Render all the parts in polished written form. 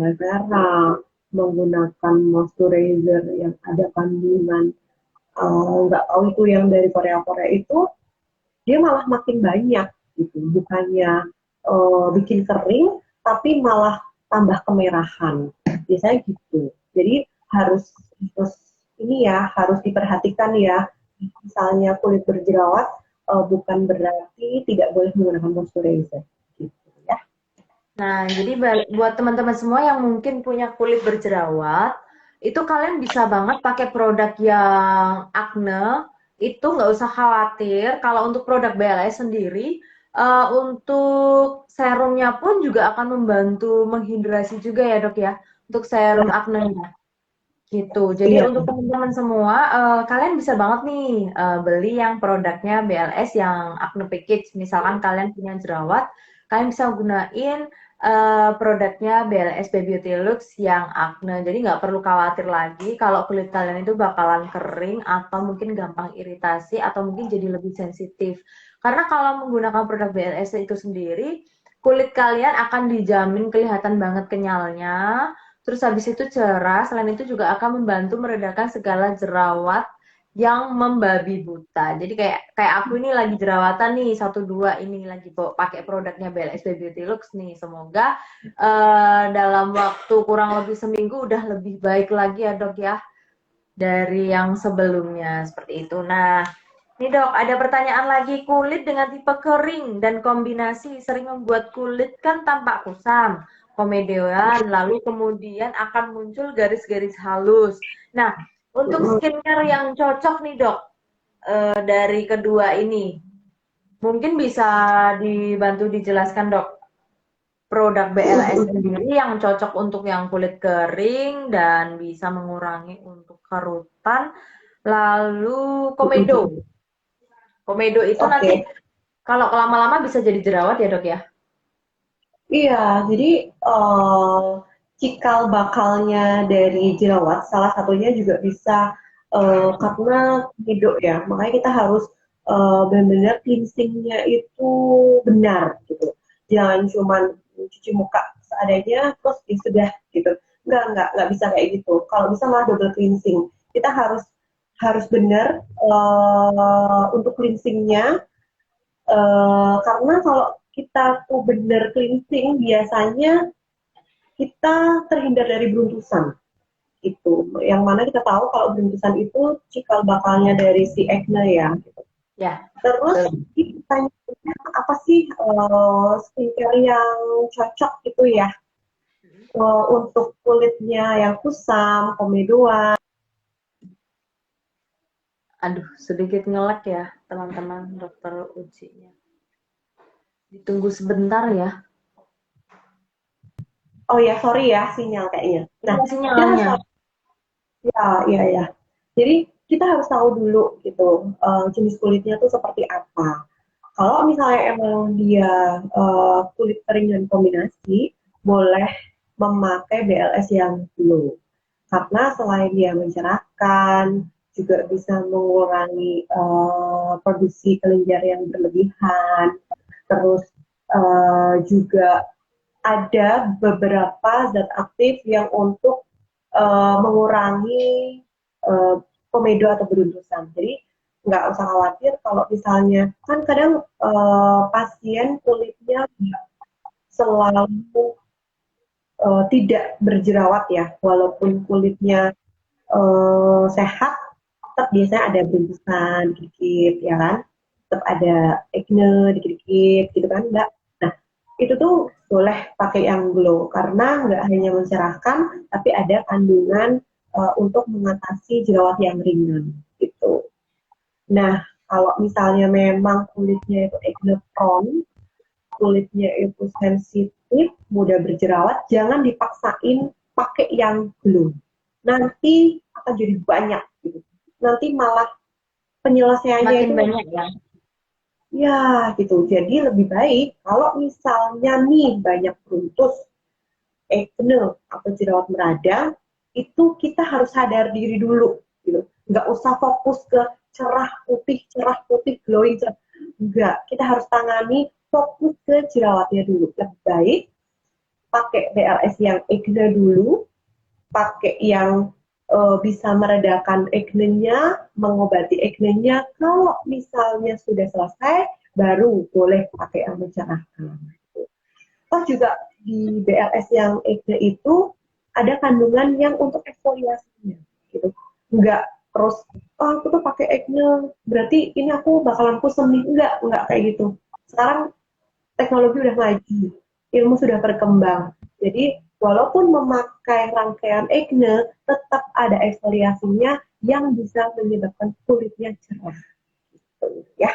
aloe vera, menggunakan moisturizer yang ada kandungan nggak tahu itu yang dari Korea-Korea itu, dia malah makin banyak gitu, bukannya bikin kering, tapi malah tambah kemerahan. Biasanya gitu. Jadi harus ini ya, harus diperhatikan ya. Misalnya kulit berjerawat, bukan berarti tidak boleh menggunakan moisturizer. Gitu ya. Nah, jadi buat teman-teman semua yang mungkin punya kulit berjerawat, itu kalian bisa banget pakai produk yang acne, itu nggak usah khawatir. Kalau untuk produk BLS sendiri, untuk serumnya pun juga akan membantu menghidrasi juga ya dok ya, untuk serum Nah, acne-nya. Gitu. Jadi iya, untuk teman-teman semua, kalian bisa banget nih, beli yang produknya BLS yang acne package. Misalkan kalian punya jerawat, kalian bisa gunain produknya BLS Beauty Lux yang acne. Jadi nggak perlu khawatir lagi kalau kulit kalian itu bakalan kering atau mungkin gampang iritasi atau mungkin jadi lebih sensitif. Karena kalau menggunakan produk BLS itu sendiri, kulit kalian akan dijamin kelihatan banget kenyalnya, terus habis itu cerah, selain itu juga akan membantu meredakan segala jerawat yang membabi buta. Jadi kayak aku ini lagi jerawatan nih, satu dua ini lagi pakai produknya BLSB Beauty Lux nih. Semoga dalam waktu kurang lebih seminggu udah lebih baik lagi ya dok ya dari yang sebelumnya seperti itu. Nah, ini dok, ada pertanyaan lagi. Kulit dengan tipe kering dan kombinasi sering membuat kulit kan tampak kusam, komedoan, lalu kemudian akan muncul garis-garis halus. Nah, untuk skincare yang cocok nih dok, dari kedua ini, mungkin bisa dibantu dijelaskan dok, produk BLS sendiri yang cocok untuk yang kulit kering dan bisa mengurangi untuk kerutan, lalu komedo. Komedo itu nanti oke. kalau lama-lama bisa jadi jerawat ya dok ya? Iya, jadi eh, cikal bakalnya dari jerawat salah satunya juga bisa karena hidup ya. Makanya kita harus benar-benar cleansingnya itu benar gitu. Jangan cuman cuci muka seadanya terus ya sudah gitu. Enggak bisa kayak gitu. Kalau bisa malah double cleansing. Kita harus harus benar untuk cleansingnya. Karena kalau kita tuh bener cleansing, biasanya kita terhindar dari beruntusan. Itu yang mana kita tahu kalau beruntusan itu cikal bakalnya dari si acne ya. Ya, Terus betul. ditanya apa sih skincare yang cocok gitu ya untuk kulitnya yang kusam, komedoan. Aduh, sedikit ngelek ya teman-teman dokter ujinya. Ditunggu sebentar ya. Oh ya, sorry ya sinyal kayaknya. Nah, Ini kita harus sinyalnya. tahu ya. Jadi kita harus tahu dulu gitu jenis kulitnya tuh seperti apa. Kalau misalnya emang dia kulit kering dan kombinasi, boleh memakai BLS yang glow. Karena selain dia mencerahkan, juga bisa mengurangi produksi kelenjar yang berlebihan. Terus juga ada beberapa zat aktif yang untuk mengurangi uh, komedo atau beruntusan. Jadi nggak usah khawatir kalau misalnya kan kadang pasien kulitnya selalu tidak berjerawat ya, walaupun kulitnya sehat, tetap biasanya ada beruntusan dikit ya kan, tetap ada acne dikit-dikit gitu kan mbak. Nah itu tuh boleh pakai yang glow karena nggak hanya mencerahkan, tapi ada kandungan untuk mengatasi jerawat yang ringan gitu. Nah, kalau misalnya memang kulitnya itu acne prone, kulitnya itu sensitif, mudah berjerawat, jangan dipaksain pakai yang glow. Nanti akan jadi banyak gitu. Nanti malah penyelesaiannya Makin itu banyak ya. ya gitu. Jadi lebih baik kalau misalnya nih banyak beruntus, acne atau jerawat meradang, itu kita harus sadar diri dulu gitu. Nggak usah fokus ke cerah putih, glowing, cerah. Enggak, kita harus tangani fokus ke jerawatnya dulu. Lebih baik pakai BLS yang acne dulu, pakai yang bisa meredakan acne-nya, mengobati acne-nya. Kalau misalnya sudah selesai, baru boleh pakai yang mencerahkan. Toh juga di BLS yang acne itu ada kandungan yang untuk eksfoliasinya, gitu. Enggak terus, oh aku tuh pakai acne, berarti ini aku bakalan kusam nih. Enggak kayak gitu. Sekarang teknologi udah maju, ilmu sudah berkembang. Jadi walaupun memakai rangkaian acne, tetap ada eksfoliasinya yang bisa menyebabkan kulitnya cerah. Gitu, ya.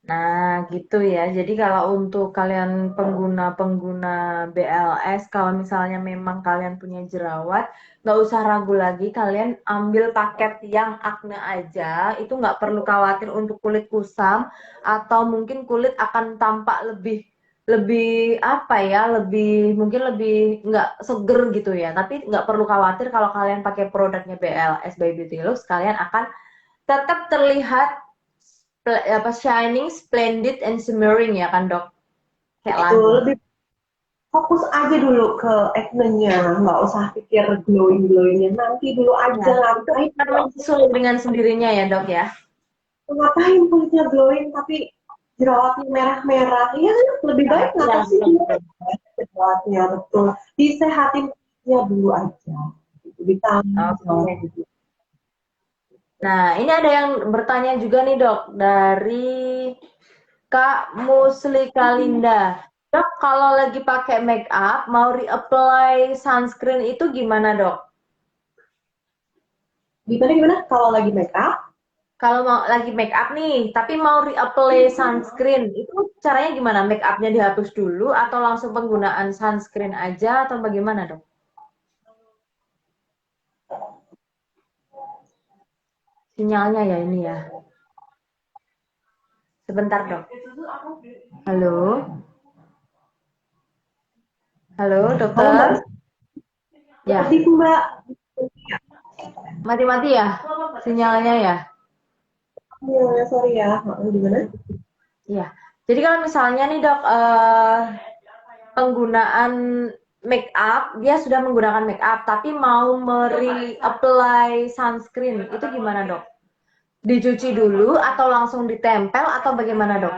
Nah, gitu ya. Jadi kalau untuk kalian pengguna-pengguna BLS, kalau misalnya memang kalian punya jerawat, nggak usah ragu lagi, kalian ambil paket yang akne aja, itu nggak perlu khawatir untuk kulit kusam, atau mungkin kulit akan tampak lebih lebih apa ya, lebih mungkin lebih nggak seger gitu ya. Tapi nggak perlu khawatir kalau kalian pakai produknya BLS by Beauty Lux, kalian akan tetap terlihat apa shining, splendid, and shimmering ya kan dok? Kayak Itu lagu. lebih fokus aja dulu ke acne-nya, nggak usah pikir glowing-glowingnya. Nanti dulu Ya, aja, itu ngapain akan menyusul dengan sendirinya ya dok ya. ngapain kulitnya glowing tapi jerawatnya merah-merah. Ya lebih Ya, baik ya, ngatasin betul, dulu betul. jerawatnya, betul. Disehatin kulitnya dulu aja. Gitu. Vitamin, jerawat Oke. gitu. Nah, ini ada yang bertanya juga nih dok dari Kak Muslika Linda. Dok, kalau lagi pakai make up, mau reapply sunscreen itu gimana dok? Gimana kalau lagi make up? Kalau mau lagi make up nih, tapi mau reapply sunscreen, itu caranya gimana? Make upnya dihapus dulu atau langsung penggunaan sunscreen aja atau bagaimana dok? Sinyalnya ya ini ya. Sebentar dok. Halo, halo Halo Mbak, dokter. Ya, seperti itu Mbak. mati-mati ya sinyalnya ya. Ya, sorry ya. Gimana? Iya. Jadi kalau misalnya nih dok, penggunaan make up, dia sudah menggunakan make up, tapi mau apply sunscreen, itu gimana dok? Dicuci dulu atau langsung ditempel atau bagaimana dok?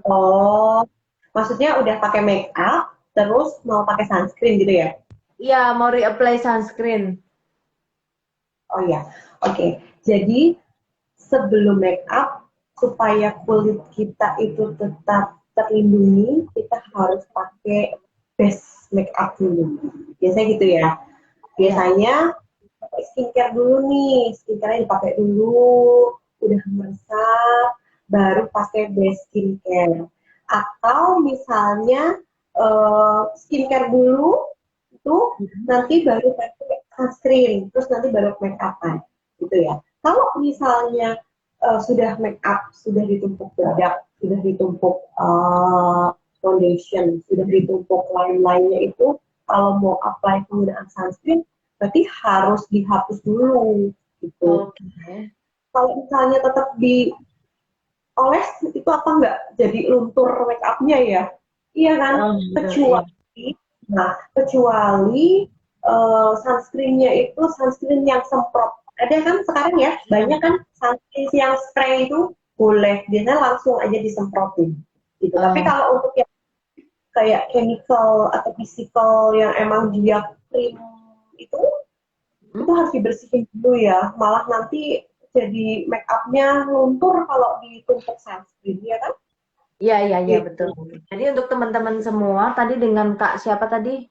Oh, maksudnya udah pakai make up, terus mau pakai sunscreen gitu ya? Iya, mau reapply sunscreen. Oh ya, oke. Jadi sebelum make up, supaya kulit kita itu tetap terlindungi, kita harus pakai base make up dulu. Biasanya gitu ya. Iya. Biasanya pakai skincare dulu nih, skincare dipakai dulu, udah meresap, baru pakai base skincare. Atau misalnya skincare dulu, itu nanti baru pakai sunscreen, terus nanti baru make upan, gitu ya. Kalau misalnya sudah make up, sudah ditumpuk bedak, sudah ditumpuk foundation, sudah ditumpuk lain-lainnya itu, kalau mau apply penggunaan sunscreen, berarti harus dihapus dulu, gitu. Oke. Kalau misalnya tetap dioles, itu apa enggak jadi luntur make upnya ya? Iya kan? Oh, gitu. Iya. Kecuali, nah, kecuali sunscreennya itu sunscreen yang semprot. Ada kan sekarang ya, banyak kan sunscreen yang spray itu boleh, biasanya langsung aja disemprotin. Gitu. Tapi Oh, kalau untuk yang kayak chemical atau physical yang emang dia krim itu hmm? itu harus dibersihin dulu ya. Malah nanti jadi make upnya luntur kalau ditumpuk sunscreen, ya kan? Iya, iya, iya, betul. Gitu. Jadi untuk teman-teman semua, tadi dengan Kak siapa tadi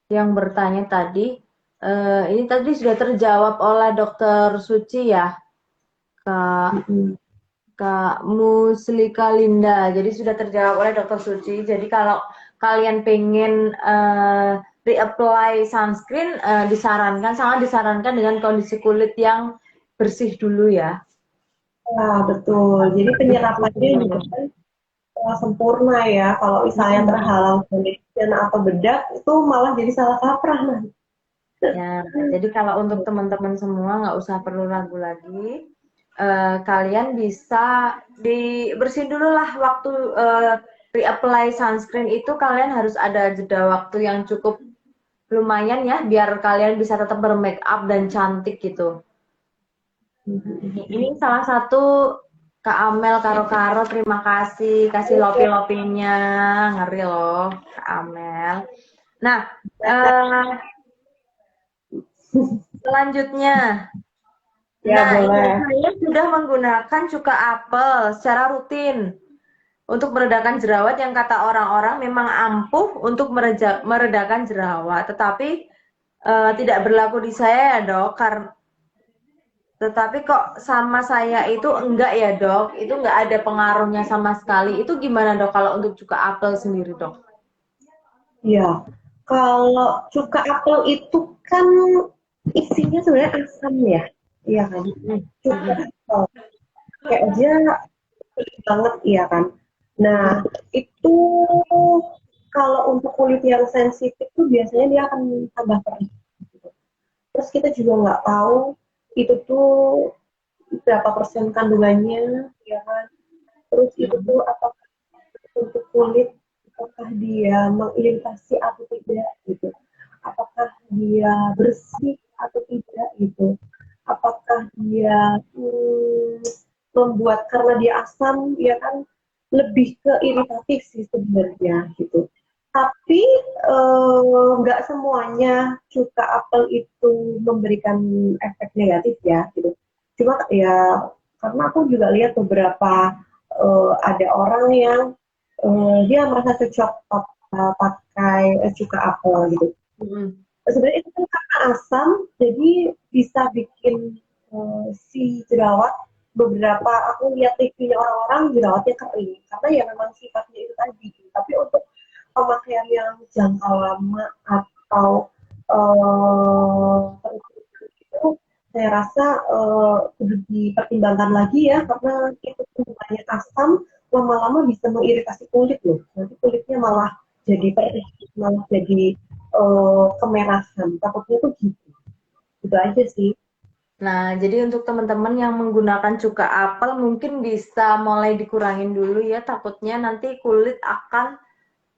yang bertanya tadi, ini tadi sudah terjawab oleh Dokter Suci ya, Kak Mm-mm. Kak Muslika Linda. Jadi sudah terjawab oleh Dokter Suci. Jadi kalau kalian pengen reapply sunscreen, disarankan, sangat disarankan dengan kondisi kulit yang bersih dulu ya. Nah, betul. Jadi penyerapannya juga kan sempurna ya. Kalau misalnya terhalang foundation atau bedak, itu malah jadi salah kaprah nanti. Ya, jadi kalau untuk teman-teman semua nggak usah perlu ragu lagi. Kalian bisa dibersihin dulu lah waktu reapply sunscreen itu kalian harus ada jeda waktu yang cukup lumayan ya, biar kalian bisa tetap bermake up dan cantik gitu. Ini salah satu Kak Amel Karo-Karo, terima kasih lopi-lopinya, ngeri loh Kak Amel. Nah, eh, selanjutnya, Ya nah ini boleh. saya sudah menggunakan cuka apel secara rutin untuk meredakan jerawat yang kata orang-orang memang ampuh untuk meredakan jerawat, tetapi tidak berlaku di saya ya dok, karena tetapi kok sama saya itu enggak ya dok, itu enggak ada pengaruhnya sama sekali. Itu gimana dok kalau untuk cuka apel sendiri dok? Ya, kalau cuka apel itu kan isinya sebenarnya asam ya, iya kan? Cuka apel kayak aja pedih banget, iya kan? Nah, itu kalau untuk kulit yang sensitif tuh biasanya dia akan tambah perih. Gitu. Terus kita juga nggak tahu itu tuh berapa persen kandungannya, ya kan? Terus itu tuh apakah untuk kulit, apakah dia mengiritasi atau tidak gitu, apakah dia bersih atau tidak gitu, apakah dia membuat karena dia asam ya kan lebih ke iritatif sih sebenarnya gitu. Tapi nggak semuanya cuka apel itu memberikan efek negatif ya gitu. Cuma ya karena aku juga lihat beberapa ada orang yang dia merasa cocok pakai cuka apel gitu. Sebenarnya itu kan karena asam, jadi bisa bikin si jerawat beberapa aku lihat reviewnya orang-orang jerawatnya kering karena ya memang sifatnya itu tadi. Tapi untuk pemakaian yang jangka lama atau itu saya rasa perlu dipertimbangkan lagi ya karena itu banyak asam lama-lama bisa mengiritasi kulit loh. Nanti kulitnya malah jadi perih, malah jadi kemerahan. Takutnya tuh gitu. Itu aja sih. Nah, jadi untuk teman-teman yang menggunakan cuka apel mungkin bisa mulai dikurangin dulu ya, takutnya nanti kulit akan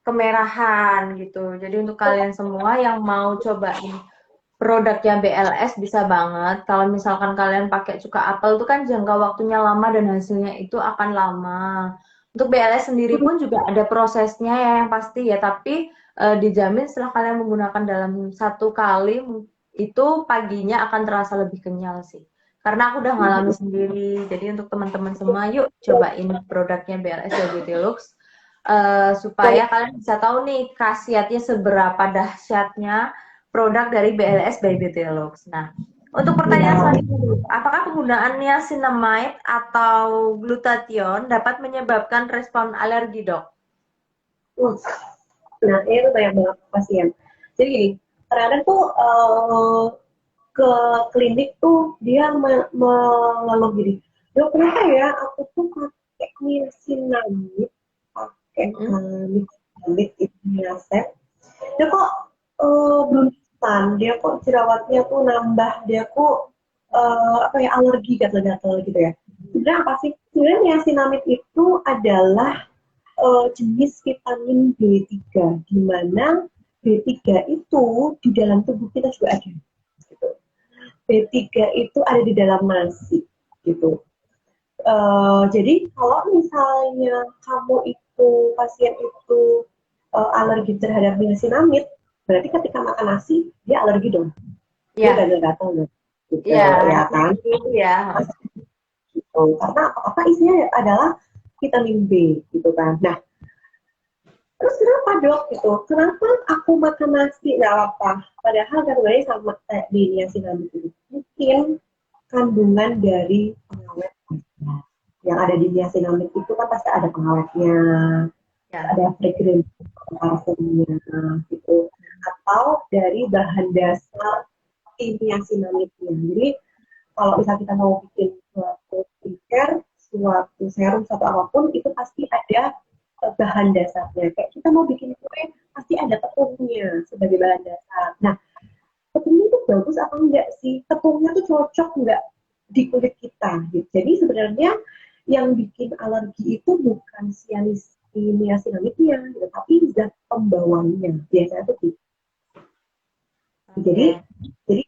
kemerahan gitu. Jadi untuk kalian semua yang mau cobain produknya BLS bisa banget. Kalau misalkan kalian pakai cuka apel itu kan jangka waktunya lama dan hasilnya itu akan lama. Untuk BLS sendiri pun juga ada prosesnya ya yang pasti ya, tapi dijamin setelah kalian menggunakan dalam satu kali itu paginya akan terasa lebih kenyal sih. Karena aku udah ngalami sendiri. Jadi untuk teman-teman semua, yuk cobain produknya BLS Beauty Lux supaya kalian bisa tahu nih khasiatnya seberapa dahsyatnya produk dari BLS by Beauty Lux. Nah, untuk pertanyaan Ya. selanjutnya, apakah penggunaan niacinamide atau glutathione dapat menyebabkan respon alergi, dok? Nah, ini tuh banyak banget pasien. Jadi gini, kadang tuh ke klinik tuh dia mengeluh gini, dok kenapa ya aku tuh pakai niacinamide, pakai niacinamide itu niacet, dia kok belum instan, dia kok jerawatnya tuh nambah, dia kok apa ya alergi gatal-gatal gitu ya. Sebenarnya apa sih? Sebenarnya niacinamide itu adalah jenis vitamin B3, di mana B3 itu di dalam tubuh kita juga ada. Gitu. B3 itu ada di dalam nasi, gitu. Jadi kalau misalnya kamu itu pasien itu alergi terhadap niacinamide, berarti ketika makan nasi dia alergi dong, dia Ya, gatal-gatal dong, gitu ya, ya kan? itu ya. Gitu. Karena apa isinya adalah vitamin B, gitu kan? Nah, terus kenapa dok gitu? Kenapa aku makan nasi nggak apa? Padahal kandungannya sama kayak di niacinamide itu. Mungkin kandungan dari pengawet yang ada di niacinamide itu kan pasti ada pengawetnya, Ya. ada fragrance parfumnya gitu, atau dari bahan dasar si niacinamide-nya. Jadi kalau misalnya kita mau bikin suatu skincare, suatu serum, suatu apapun itu pasti ada bahan dasarnya. Kayak kita mau bikin kue, pasti ada tepungnya sebagai bahan dasar. Nah, tepungnya itu bagus apa enggak sih? Tepungnya tuh cocok enggak di kulit kita gitu. Jadi sebenarnya yang bikin alergi itu bukan niacinamidnya gitu, tapi zat pembawanya biasanya tuh gitu. Jadi Oke. jadi